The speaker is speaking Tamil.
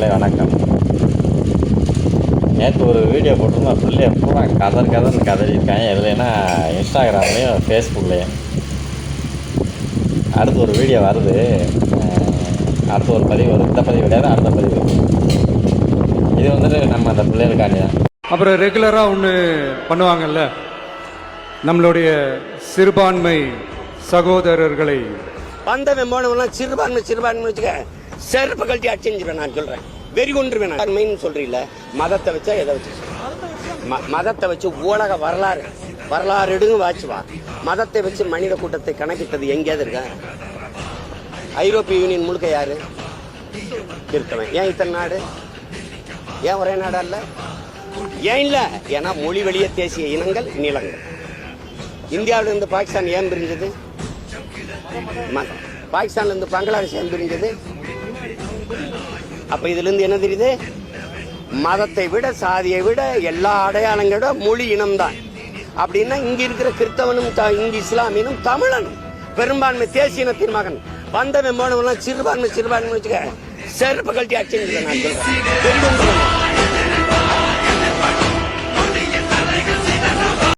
மக்களே வணக்கம். நேற்று ஒரு வீடியோ போட்டிருந்தோம். பிள்ளைய பூரா கதர்னு கதறியிருக்காங்க. எதுலைன்னா இன்ஸ்டாகிராம்லேயும் ஃபேஸ்புக்லேயும். அடுத்து ஒரு வீடியோ வருது. அடுத்து ஒரு பதிவு வரும். இந்த பதிவு கிடையாது, அடுத்த பதிவு. இது வந்துட்டு நம்ம அந்த பிள்ளைகளுக்காண்டி தான். அப்புறம் ரெகுலராக ஒன்று பண்ணுவாங்கல்ல, நம்மளுடைய சிறுபான்மை சகோதரர்களை வந்தவன் போனவெல்லாம் சிறுபான்மை வச்சுக்க செருப்பு கழட்டி அடிச்சுருவேன். நான் சொல்றேன், வெறி கொண்டுருவேன். நான் சொல்றீங்கள, மதத்தை வச்சா எதை வச்சு மதத்தை வச்சு உலக வரலாறு எடுங்க வாச்சுவா. மதத்தை வச்சு மனித கூட்டத்தை கணக்கிட்டது எங்கேயாவது இருக்க? ஐரோப்பிய யூனியன் முழுக்க யாரு கிறிஸ்தவன்? ஏன் இத்தனை நாடு? ஏன் ஒரே நாடா இல்ல? ஏன் இல்ல? ஏன்னா மொழி வழிய தேசிய இனங்கள் நிலங்கள். இந்தியாவில இருந்து பாகிஸ்தான் ஏன் பிரிஞ்சது? பாகிஸ்தான்ல இருந்து பங்களாதேஷ் ஏன் பிரிஞ்சது? அப்ப இதுல இருந்து என்ன தெரியுது? மதத்தை விட, சாதியை விட, எல்லா அடையாளங்களோட மொழி இனம் தான். அப்படின்னா இங்க இருக்கிற கிறிஸ்தவனும் இங்க இஸ்லாமியனும் தமிழனும் பெரும்பான்மை தேசிய இனத்தின் மகன். வந்தவன் போனவெல்லாம் சிறுபான்மை வச்சுக்க செருப்பு கழட்டி அடிச்சுருவேன். நான் சொல்றேன்.